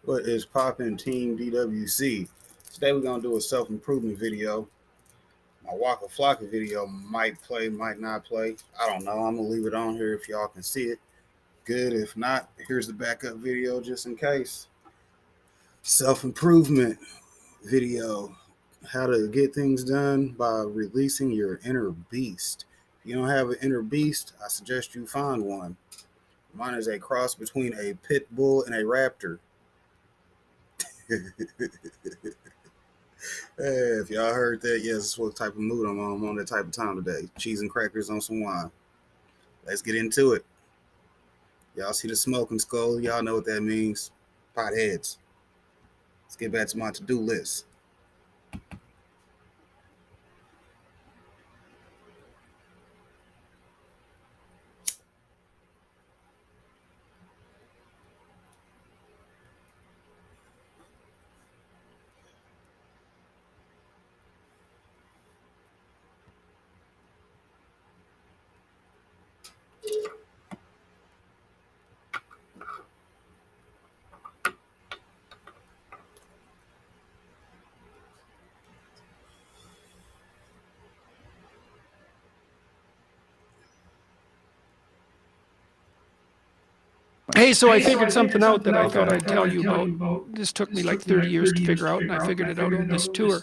What is poppin' Team DWC? Today we're gonna do a self-improvement video. My Waka Flocka video might play, might not play. I don't know. I'm gonna leave it on here if y'all can see it. Good. If not, here's the backup video just in case. Self-improvement video. How to get things done by releasing your inner beast. If you don't have an inner beast, I suggest you find one. Mine is a cross between a pit bull and a raptor. Hey, if y'all heard that, yes, that's what type of mood I'm on. I'm on that type of time today. Cheese and crackers on some wine. Let's get into it. Y'all see the smoking skull? Y'all know what that means. Potheads. Let's get back to my to-do list. Hey, so I figured something out that I thought I'd tell you about. This took me like 30 years to figure out, and I figured it out on this tour.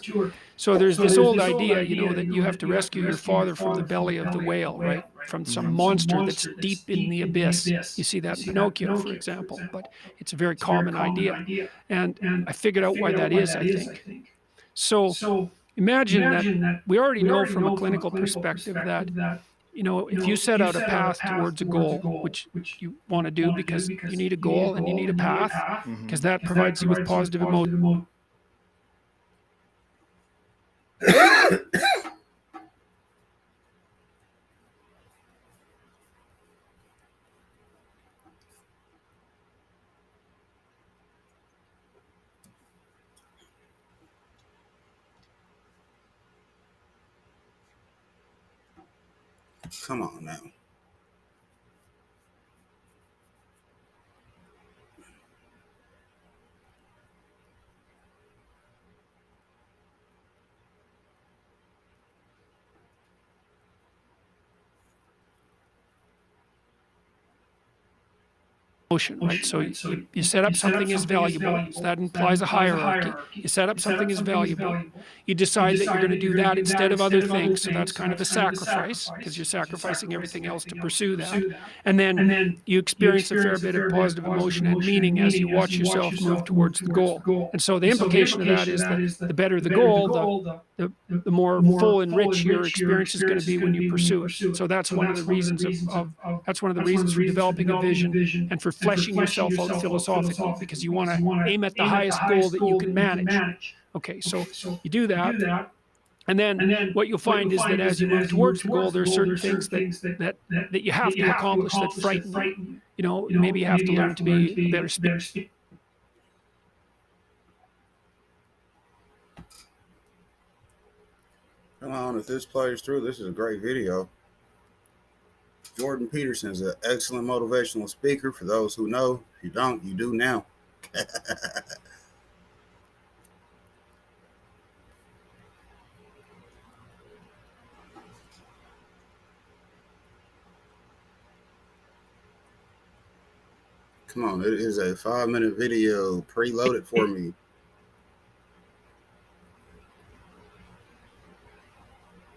So there's this old idea, that you have to rescue your father from the belly of the whale, right? From some monster that's deep in the abyss. You see that in Pinocchio, for example, but it's a very common idea. And I figured out why that is, I think. So imagine that we already know from a clinical perspective that if you set out a path towards a goal, which you want to do because you need a goal and you need a path, because that provides you with positive emotion. Come on now. Right? So you set up something as valuable. So that implies a hierarchy. You set up something as valuable. You decide that you're going to do that instead of other things. So that's kind of a sacrifice because you're sacrificing everything else to pursue that. And then you experience a fair bit of positive emotion and meaning as you watch yourself move towards the goal. And so the implication of that is that the better the goal, the more full and rich your experience is going to be when you pursue it. So that's one of the reasons that's one of the reasons for developing a vision and for fleshing yourself out philosophically, because you want to aim at the highest goal that you can manage. Okay, so you do that. And then what you'll find is that as you move towards the goal, there are certain things that you have to accomplish that frighten you. Maybe you have to learn to be a better speaker. Come on, if this plays through, this is a great video. Jordan Peterson is an excellent motivational speaker. For those who know, if you don't, you do now. Come on, it is a 5-minute video preloaded for me.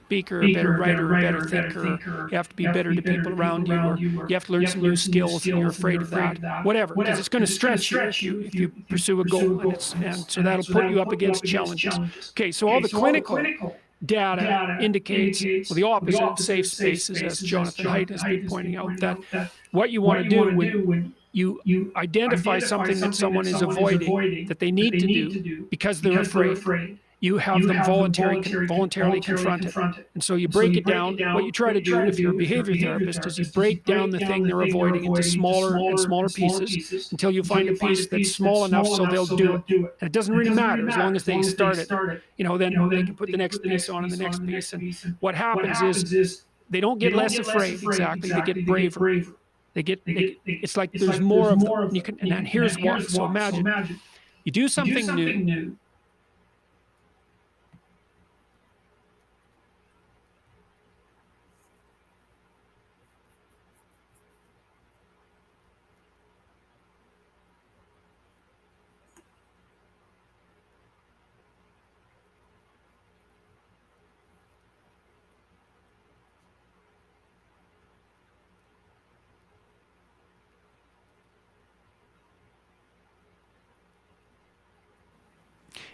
Speaker, a better writer, a better thinker. You have to be better to people around you, or you have to learn some new skills and you're afraid of that. Whatever, because it's going to stretch you if you pursue a goal, and so that'll put you up against challenges. Okay, so all the clinical data indicates, well, the opposite of safe spaces, as Jonathan Haidt has been pointing out, that what you want to do when you identify something that someone is avoiding, that they need to do because they're afraid, you have them voluntarily confront it. And so you break it down. What you try to do if you're a behavior therapist is you break down the thing they're avoiding into smaller and smaller pieces until you find a piece that's small enough so they'll do it. And it doesn't really matter as long as they start it. Then they can put the next piece on and the next piece. And what happens is they don't get less afraid, exactly. They get braver. It's like there's more of them. And here's why. So imagine You do something new.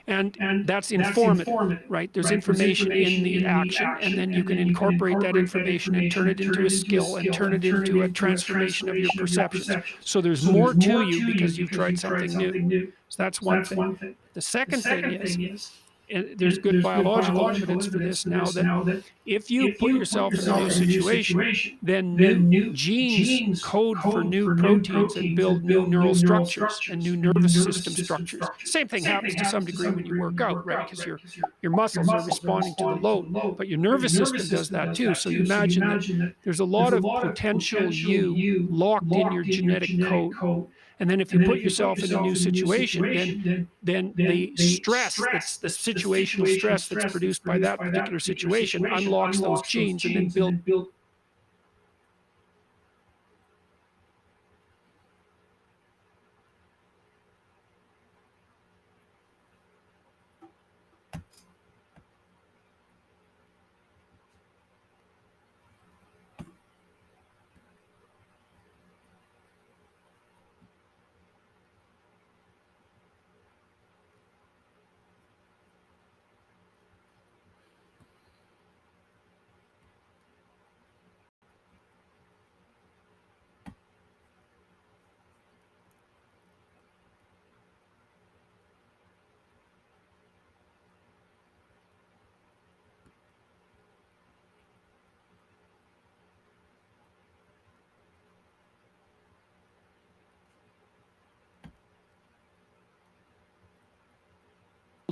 And that's informative, right? There's information in the action, and then you can incorporate that information and turn it into a skill and turn it into a transformation of your perceptions. So there's more to you because you've tried something new. So that's one thing. The second thing is, and there's good biological evidence for this now, that if you put yourself in a new situation, then new genes code for new proteins and build new neural structures and new nervous system structures. Same thing happens to some degree when you work out, right? Because your muscles are responding to the load, but your nervous system does that too. So you imagine that there's a lot of potential you locked in your genetic code. And then if you put yourself in a new situation, then the stress, that's the situational stress that's produced by that particular situation, unlocks those genes and then builds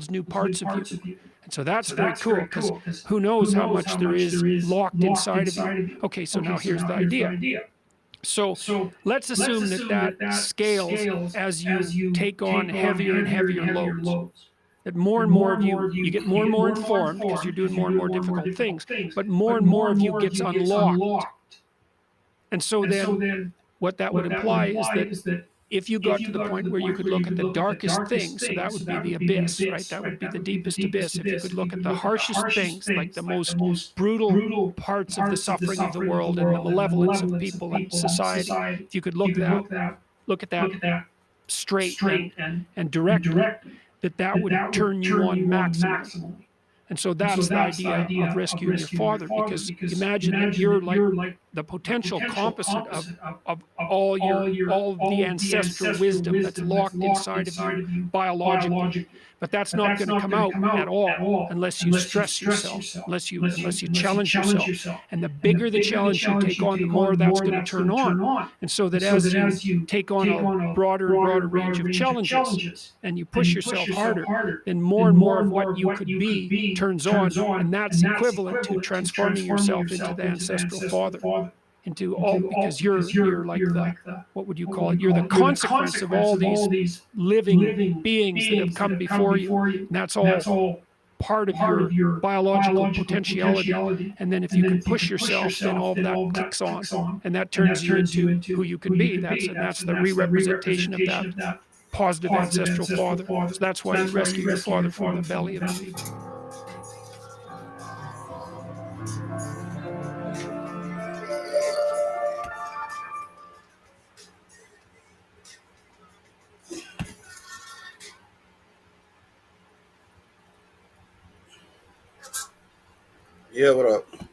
new parts of you. And so that's very cool, because who knows how much there is locked inside of you. Okay, so now here's the idea. So let's assume that that scales as you take on heavier and heavier loads. That more and more of you get more and more informed because you're doing more and more difficult things, but more and more of you gets unlocked. And so then what that would imply is that if you got to the point where you could look at the darkest things, so that would be the abyss, right? That would be the deepest abyss. If you could look at the harshest things, like the most brutal parts of the suffering of the world and the malevolence of people and society, if you could look at that straight and directly, that would turn you on maximally. And so that's the idea of rescuing your father, because imagine that you're like the potential composite of all of the ancestral wisdom that's locked inside of you biologically. But that's not going to come out at all unless you stress yourself, unless you challenge yourself. And the bigger the challenge you take on, the more that's going to turn on. And so that as you take on a broader and broader range of challenges and you push yourself harder, then more and more of what you could be turns on, and that's equivalent to transforming yourself into the ancestral father, into all, because you're like the, what would you call it, you're the consequence of all these living beings that have come before you, and that's all part of your biological potentiality. And then if you can push yourself, then all of that clicks on, and that turns you into who you can be. That's the re-representation of that positive ancestral father. So that's why you rescue your father from the belly of the beast. Yeah, what up?